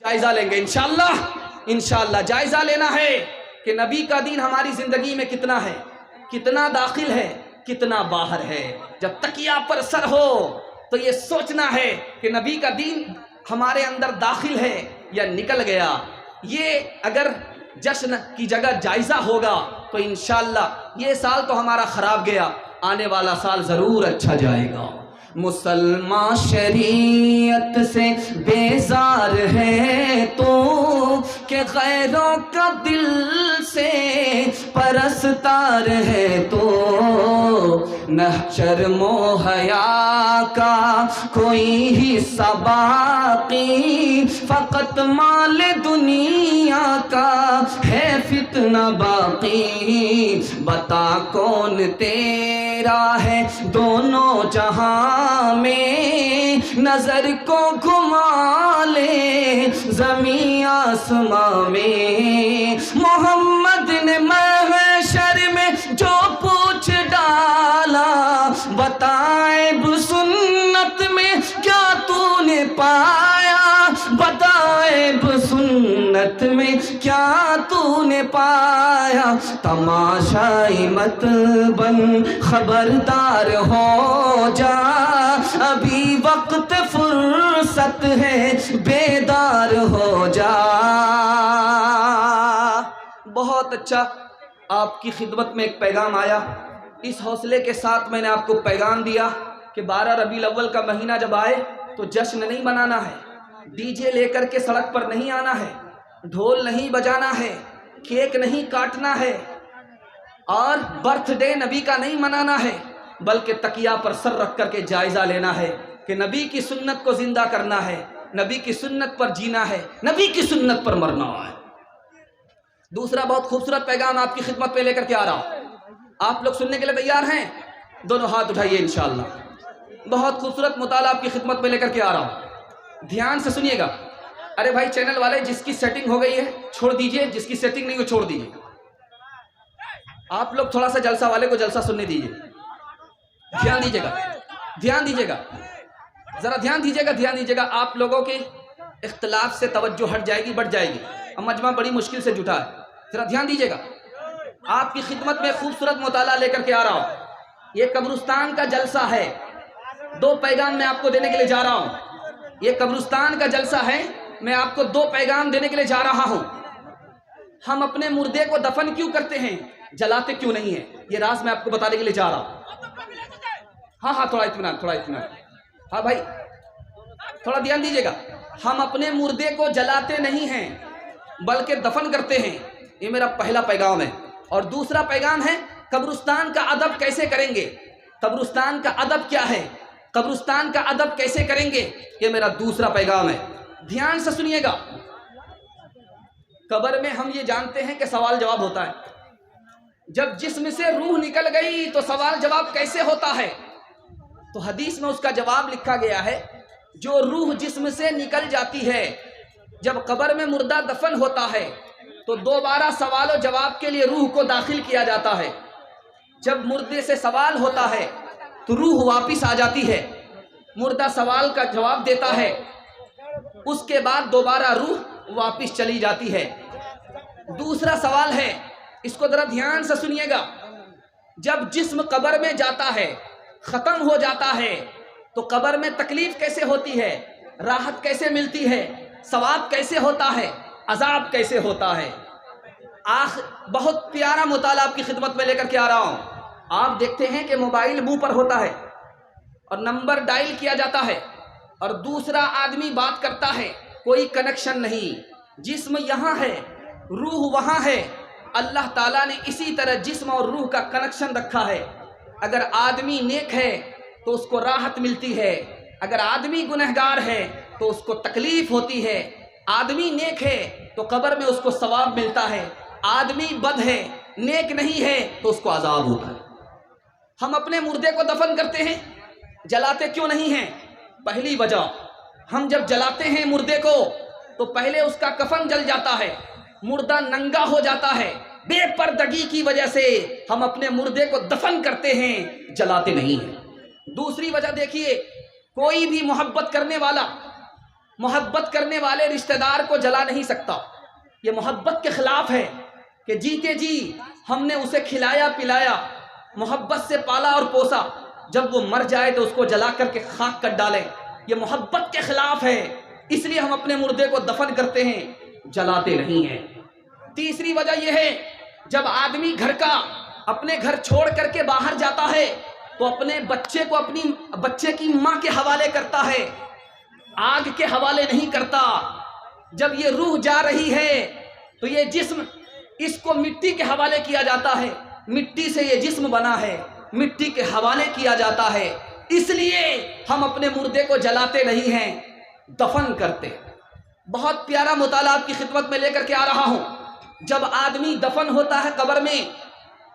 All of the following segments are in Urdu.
جائزہ لیں گے انشاءاللہ جائزہ لینا ہے کہ نبی کا دین ہماری زندگی میں کتنا ہے، کتنا داخل ہے، کتنا باہر ہے۔ جب تکیہ پر سر ہو تو یہ سوچنا ہے کہ نبی کا دین ہمارے اندر داخل ہے یا نکل گیا۔ یہ اگر جشن کی جگہ جائزہ ہوگا تو انشاءاللہ یہ سال تو ہمارا خراب گیا، آنے والا سال ضرور اچھا جائے گا۔ مسلمان شریعت سے بیزار ہے تو کہ غیروں کا دل سے پرستار ہے تو، نہ شرم و حیا کا کوئی حصہ باقی، فقط مال دنیا کا ہے فتنہ باقی۔ بتا کون تیرا ہے دونوں جہاں میں، نظر کو گھما لے زمین آسماں میں۔ محمد نے محشر میں جو پوچھ ڈالا، بتائے سنت میں کیا تو نے پایا، بتائے سنت میں کیا تو نے پایا۔ تماشائی مت بن خبردار ہو جا، ابھی وقت فرصت ہے بیدار ہو جا۔ بہت اچھا، آپ کی خدمت میں ایک پیغام آیا، اس حوصلے کے ساتھ میں نے آپ کو پیغام دیا کہ 12 ربیع الاول کا مہینہ جب آئے تو جشن نہیں منانا ہے، ڈی جے لے کر کے سڑک پر نہیں آنا ہے، ڈھول نہیں بجانا ہے، کیک نہیں کاٹنا ہے، اور برتھ ڈے نبی کا نہیں منانا ہے، بلکہ تکیہ پر سر رکھ کر کے جائزہ لینا ہے کہ نبی کی سنت کو زندہ کرنا ہے، نبی کی سنت پر جینا ہے، نبی کی سنت پر مرنا ہے۔ دوسرا بہت خوبصورت پیغام آپ کی خدمت میں لے کر کے آ رہا ہوں، آپ لوگ سننے کے لیے تیار ہیں؟ دونوں ہاتھ اٹھائیے انشاءاللہ۔ بہت خوبصورت مطالعہ آپ کی خدمت میں لے کر کے آ رہا ہوں، دھیان سے سنیے گا۔ ارے بھائی چینل والے، جس کی سیٹنگ ہو گئی ہے چھوڑ دیجئے، جس کی سیٹنگ نہیں وہ چھوڑ دیجئے۔ آپ لوگ تھوڑا سا جلسہ والے کو جلسہ سننے دیجئے، دھیان دیجئے گا، دھیان دیجئے گا، ذرا دھیان دیجئے گا، دھیان دیجئے گا۔ آپ لوگوں کے اختلاف سے توجہ ہٹ جائے گی، بڑھ جائے گی، اب مجمع بڑی مشکل سے جٹا ہے، ذرا دھیان دیجئے گا۔ آپ کی خدمت میں خوبصورت مطالعہ لے کر کے آ رہا ہوں، یہ قبرستان کا جلسہ ہے، 2 پیغام میں آپ کو دینے کے لیے جا رہا ہوں۔ یہ قبرستان کا جلسہ ہے، میں آپ کو 2 پیغام دینے کے لیے جا رہا ہوں۔ ہم اپنے مردے کو دفن کیوں کرتے ہیں، جلاتے کیوں نہیں ہیں، یہ راز میں آپ کو بتانے کے لیے جا رہا ہوں۔ ہاں تھوڑا اطمینان، تھوڑا اطمینان، ہاں بھائی تھوڑا دھیان دیجیے گا۔ ہم اپنے مردے کو جلاتے نہیں ہیں بلکہ دفن کرتے ہیں، یہ میرا پہلا پیغام ہے۔ اور دوسرا پیغام ہے قبرستان کا ادب کیسے کریں گے، قبرستان کا ادب کیا ہے، قبرستان کا ادب کیسے کریں گے، یہ میرا دوسرا پیغام ہے۔ دھیان سے سنیے گا۔ قبر میں ہم یہ جانتے ہیں کہ سوال جواب ہوتا ہے، جب جسم سے روح نکل گئی تو سوال جواب کیسے ہوتا ہے؟ تو حدیث میں اس کا جواب لکھا گیا ہے، جو روح جسم سے نکل جاتی ہے، جب قبر میں مردہ دفن ہوتا ہے تو دوبارہ سوال و جواب کے لیے روح کو داخل کیا جاتا ہے۔ جب مردے سے سوال ہوتا ہے تو روح واپس آ جاتی ہے، مردہ سوال کا جواب دیتا ہے، اس کے بعد دوبارہ روح واپس چلی جاتی ہے۔ دوسرا سوال ہے، اس کو ذرا دھیان سے سنیے گا۔ جب جسم قبر میں جاتا ہے، ختم ہو جاتا ہے، تو قبر میں تکلیف کیسے ہوتی ہے، راحت کیسے ملتی ہے، ثواب کیسے ہوتا ہے، عذاب کیسے ہوتا ہے۔ بہت پیارا مطالعہ آپ کی خدمت میں لے کر کے آ رہا ہوں۔ آپ دیکھتے ہیں کہ موبائل منہ پر ہوتا ہے اور نمبر ڈائل کیا جاتا ہے اور دوسرا آدمی بات کرتا ہے، کوئی کنیکشن نہیں، جسم یہاں ہے، روح وہاں ہے۔ اللہ تعالیٰ نے اسی طرح جسم اور روح کا کنیکشن رکھا ہے۔ اگر آدمی نیک ہے تو اس کو راحت ملتی ہے، اگر آدمی گنہگار ہے تو اس کو تکلیف ہوتی ہے۔ آدمی نیک ہے تو قبر میں اس کو ثواب ملتا ہے، آدمی بد ہے، نیک نہیں ہے تو اس کو عذاب ہوتا ہے۔ ہم اپنے مردے کو دفن کرتے ہیں، جلاتے کیوں نہیں ہیں؟ پہلی وجہ، ہم جب جلاتے ہیں مردے کو تو پہلے اس کا کفن جل جاتا ہے، مردہ ننگا ہو جاتا ہے، بے پردگی کی وجہ سے ہم اپنے مردے کو دفن کرتے ہیں، جلاتے نہیں ہیں۔ دوسری وجہ دیکھیے، کوئی بھی محبت کرنے والا محبت کرنے والے رشتہ دار کو جلا نہیں سکتا، یہ محبت کے خلاف ہے کہ جیتے جی ہم نے اسے کھلایا پلایا، محبت سے پالا اور پوسا، جب وہ مر جائے تو اس کو جلا کر کے خاک کر ڈالیں، یہ محبت کے خلاف ہے۔ اس لیے ہم اپنے مردے کو دفن کرتے ہیں، جلاتے نہیں ہیں۔ تیسری وجہ یہ ہے، جب آدمی گھر کا اپنے گھر چھوڑ کر کے باہر جاتا ہے تو اپنے بچے کو اپنی بچے کی ماں کے حوالے کرتا ہے، آگ کے حوالے نہیں کرتا۔ جب یہ روح جا رہی ہے تو یہ جسم، اس کو مٹی کے حوالے کیا جاتا ہے، مٹی سے یہ جسم بنا ہے، مٹی کے حوالے کیا جاتا ہے۔ اس لیے ہم اپنے مردے کو جلاتے نہیں ہیں، دفن کرتے۔ بہت پیارا مطالعہ آپ کی خدمت میں لے کر کے آ رہا ہوں۔ جب آدمی دفن ہوتا ہے قبر میں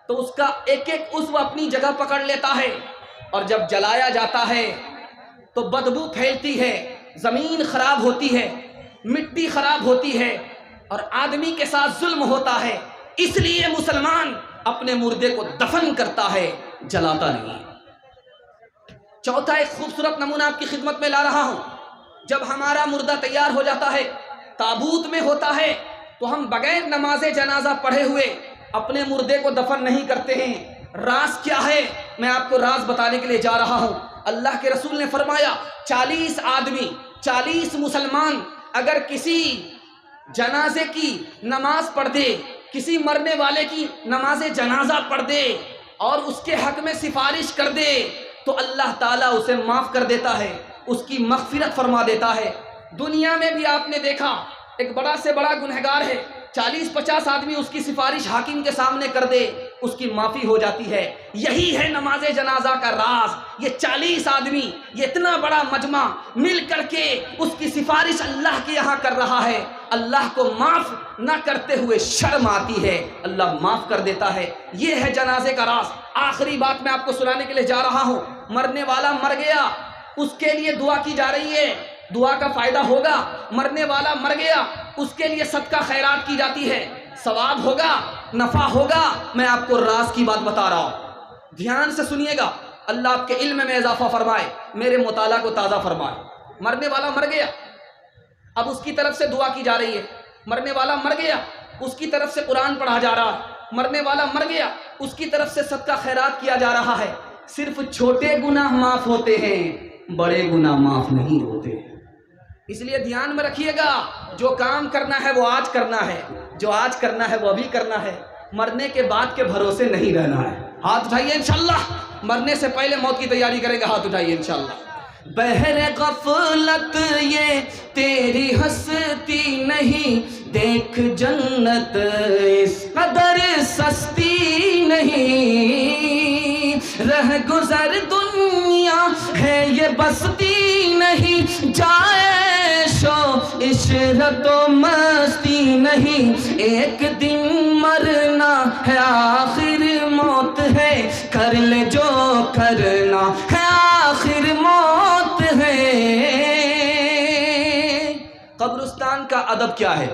تو اس کا ایک ایک عضو اپنی جگہ پکڑ لیتا ہے، اور جب جلایا جاتا ہے تو بدبو پھیلتی ہے، زمین خراب ہوتی ہے، مٹی خراب ہوتی ہے، اور آدمی کے ساتھ ظلم ہوتا ہے۔ اس لیے مسلمان اپنے مردے کو دفن کرتا ہے، جلاتا نہیں۔ چوتھا ایک خوبصورت نمونہ آپ کی خدمت میں لا رہا ہوں۔ جب ہمارا مردہ تیار ہو جاتا ہے، تابوت میں ہوتا ہے، تو ہم بغیر نماز جنازہ پڑھے ہوئے اپنے مردے کو دفن نہیں کرتے ہیں۔ راز کیا ہے؟ میں آپ کو راز بتانے کے لیے جا رہا ہوں۔ اللہ کے رسول نے فرمایا 40 آدمی، 40 مسلمان اگر کسی جنازے کی نماز پڑھ دے، کسی مرنے والے کی نماز جنازہ پڑھ دے اور اس کے حق میں سفارش کر دے تو اللہ تعالیٰ اسے معاف کر دیتا ہے، اس کی مغفرت فرما دیتا ہے۔ دنیا میں بھی آپ نے دیکھا ایک بڑا سے بڑا گنہگار ہے، 40-50 آدمی اس کی سفارش حاکم کے سامنے کر دے، اس کی معافی ہو جاتی ہے۔ یہی ہے نماز جنازہ کا راز۔ یہ 40 آدمی، یہ اتنا بڑا مجمع مل کر کے اس کی سفارش اللہ کے یہاں کر رہا ہے، اللہ کو معاف نہ کرتے ہوئے شرم آتی ہے، اللہ معاف کر دیتا ہے۔ یہ ہے جنازے کا راز۔ آخری بات میں آپ کو سنانے کے لیے جا رہا ہوں۔ مرنے والا مر گیا، اس کے لیے دعا کی جا رہی ہے، دعا کا فائدہ ہوگا۔ مرنے والا مر گیا، اس کے لیے صدقہ خیرات کی جاتی ہے، ثواب ہوگا، نفع ہوگا۔ میں آپ کو راز کی بات بتا رہا ہوں، دھیان سے سنیے گا، اللہ آپ کے علم میں اضافہ فرمائے، میرے مطالعہ کو تازہ فرمائے۔ مرنے والا مر گیا، اب اس کی طرف سے دعا کی جا رہی ہے۔ مرنے والا مر گیا، اس کی طرف سے قرآن پڑھا جا رہا ہے۔ مرنے والا مر گیا، اس کی طرف سے صدقہ خیرات کیا جا رہا ہے۔ صرف چھوٹے گناہ معاف ہوتے ہیں، بڑے گناہ معاف نہیں ہوتے۔ اس لیے دھیان میں رکھیے گا، جو کام کرنا ہے وہ آج کرنا ہے، جو آج کرنا ہے وہ ابھی کرنا ہے، مرنے کے بعد کے بھروسے نہیں رہنا ہے۔ ہاتھ اٹھائیے انشاءاللہ، مرنے سے پہلے موت کی تیاری کریں گے، ہاتھ اٹھائیے انشاءاللہ۔ بہر غفلت یہ تیری ہستی نہیں، دیکھ جنت اس قدر سستی نہیں، رہ گزر دنیا ہے یہ بستی نہیں، جائے شو عشرت و مستی نہیں، ایک دن مرنا ہے آخر موت ہے، کر لے جو کرنا ہے آخر موت ہے۔ قبرستان کا ادب کیا ہے،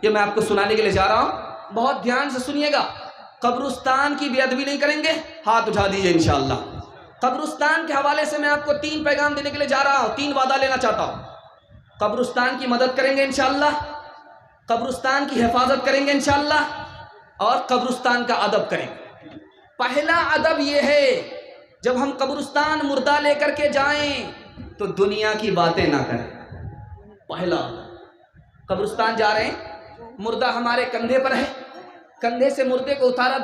یہ میں آپ کو سنانے کے لیے جا رہا ہوں، بہت دھیان سے سنیے گا۔ قبرستان کی بے ادبی نہیں کریں گے، ہاتھ اٹھا دیجئے انشاءاللہ۔ قبرستان کے حوالے سے میں آپ کو 3 پیغام دینے کے لیے جا رہا ہوں، 3 وعدہ لینا چاہتا ہوں۔ قبرستان کی مدد کریں گے انشاءاللہ، قبرستان کی حفاظت کریں گے انشاءاللہ، اور قبرستان کا ادب کریں گے۔ پہلا ادب یہ ہے، جب ہم قبرستان مردہ لے کر کے جائیں تو دنیا کی باتیں نہ کریں۔ پہلا ادب، قبرستان جا رہے ہیں، مردہ ہمارے کندھے پر ہے، کندھے سے مردے کو اتارا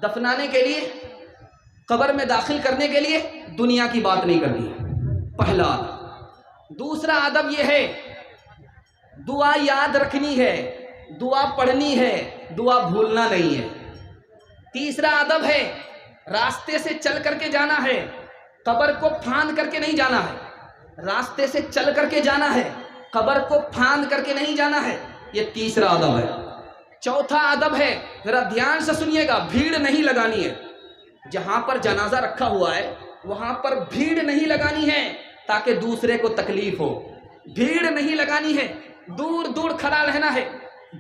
دفنانے کے لیے، قبر میں داخل کرنے کے لیے، دنیا کی بات نہیں کرنی ہے، پہلا ادب۔ دوسرا ادب یہ ہے، دعا یاد رکھنی ہے، دعا پڑھنی ہے، دعا بھولنا نہیں ہے۔ تیسرا ادب ہے، راستے سے چل کر کے جانا ہے، قبر کو پھاند کر کے نہیں جانا ہے، راستے سے چل کر کے جانا ہے، قبر کو پھاند کر کے نہیں جانا ہے، یہ تیسرا ادب ہے۔ چوتھا ادب ہے، ذرا دھیان سے سنیے گا، بھیڑ نہیں لگانی ہے، جہاں پر جنازہ رکھا ہوا ہے وہاں پر بھیڑ نہیں لگانی ہے تاکہ دوسرے کو تکلیف ہو، بھیڑ نہیں لگانی ہے، دور دور کھڑا رہنا ہے،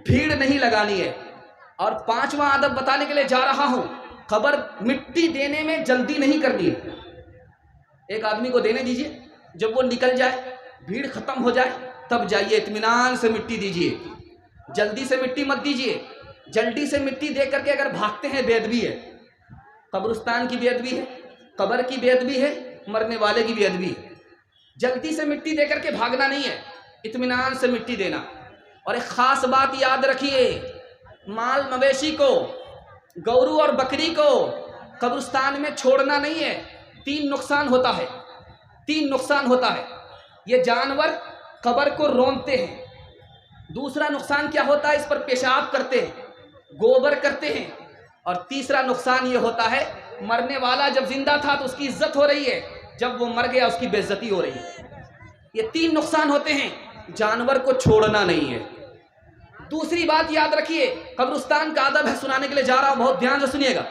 بھیڑ نہیں لگانی ہے۔ اور 5واں ادب بتانے کے لیے جا رہا ہوں، قبر مٹی دینے میں جلدی نہیں کرنی ہے۔ ایک آدمی کو دینے دیجئے، جب وہ نکل جائے، بھیڑ ختم ہو جائے، تب جائیے اطمینان سے مٹی دیجیے، جلدی سے مٹی مت دیجیے۔ جلدی سے مٹی دے کر کے اگر بھاگتے ہیں بے ادبی ہے، قبرستان کی بے ادبی ہے، قبر کی بے ادبی ہے، مرنے والے کی بے ادبی ہے۔ جلدی سے مٹی دے کر کے بھاگنا نہیں ہے، اطمینان سے مٹی دینا۔ اور ایک خاص بات یاد رکھیے، مال مویشی کو، گورو اور بکری کو قبرستان میں چھوڑنا نہیں ہے۔ 3 نقصان ہوتا ہے، 3 نقصان ہوتا ہے۔ یہ جانور قبر کو رونتے ہیں۔ دوسرا نقصان کیا ہوتا ہے؟ اس پر پیشاب کرتے ہیں، گوبر کرتے ہیں۔ اور تیسرا نقصان یہ ہوتا ہے، مرنے والا جب زندہ تھا تو اس کی عزت ہو رہی ہے، جب وہ مر گیا اس کی بے عزتی ہو رہی ہے۔ یہ 3 نقصان ہوتے ہیں، جانور کو چھوڑنا نہیں ہے۔ دوسری بات یاد رکھیے، قبرستان کا ادب ہے، سنانے کے لیے جا رہا ہوں، بہت دھیان سے سنیے گا۔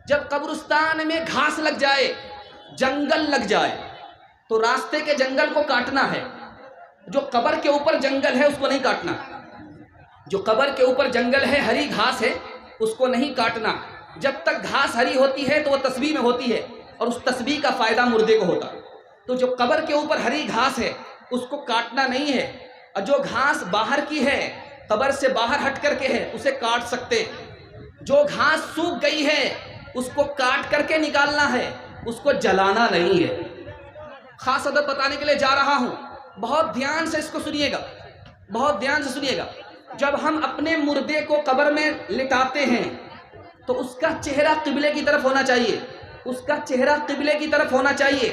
جب قبرستان میں گھاس لگ جائے، جنگل لگ جائے، تو راستے کے جنگل کو کاٹنا ہے۔ جو قبر کے اوپر جنگل ہے اس کو نہیں کاٹنا، جو قبر کے اوپر جنگل ہے، ہری گھاس ہے، اس کو نہیں کاٹنا۔ جب تک گھاس ہری ہوتی ہے تو وہ تسبیح میں ہوتی ہے، اور اس تسبیح کا فائدہ مردے کو ہوتا ہے۔ تو جو قبر کے اوپر ہری گھاس ہے اس کو کاٹنا نہیں ہے، اور جو گھاس باہر کی ہے، قبر سے باہر ہٹ کر کے ہے، اسے کاٹ سکتے۔ جو گھاس سوکھ گئی ہے اس کو کاٹ کر کے نکالنا ہے، اس کو جلانا نہیں ہے۔ خاص ادب بتانے کے لیے جا رہا ہوں، بہت دھیان سے اس کو سنیے گا، بہت دھیان سے سنیے گا۔ جب ہم اپنے مردے کو قبر میں لٹاتے ہیں تو اس کا چہرہ قبلے کی طرف ہونا چاہیے، اس کا چہرہ قبلے کی طرف ہونا چاہیے۔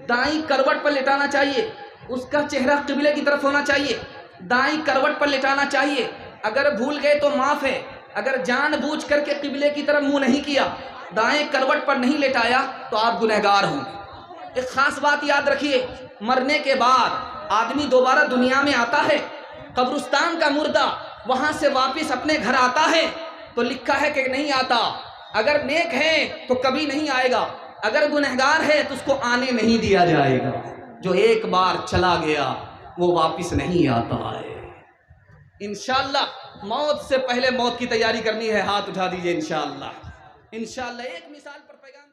دائیں کروٹ پر لٹانا چاہیے، اس کا چہرہ قبلے کی طرف ہونا چاہیے۔ دائیں کروٹ پر لٹانا چاہیے۔ اگر بھول گئے تو معاف ہے، اگر جان بوجھ کر کے قبلے کی طرف منہ نہیں کیا، دائیں کروٹ پر نہیں لٹایا تو آپ گنہگار ہوں گے۔ ایک خاص بات یاد رکھیے، مرنے کے بعد آدمی دوبارہ دنیا میں آتا ہے، قبرستان کا مردہ وہاں سے واپس اپنے گھر آتا ہے تو لکھا ہے کہ نہیں آتا۔ اگر نیک ہے تو کبھی نہیں آئے گا، اگر گنہگار ہے تو اس کو آنے نہیں دیا جائے گا۔ جو ایک بار چلا گیا وہ واپس نہیں آتا ہے۔ انشاءاللہ موت سے پہلے موت کی تیاری کرنی ہے، ہاتھ اٹھا دیجئے انشاءاللہ۔ انشاءاللہ ایک مثال پر پیغام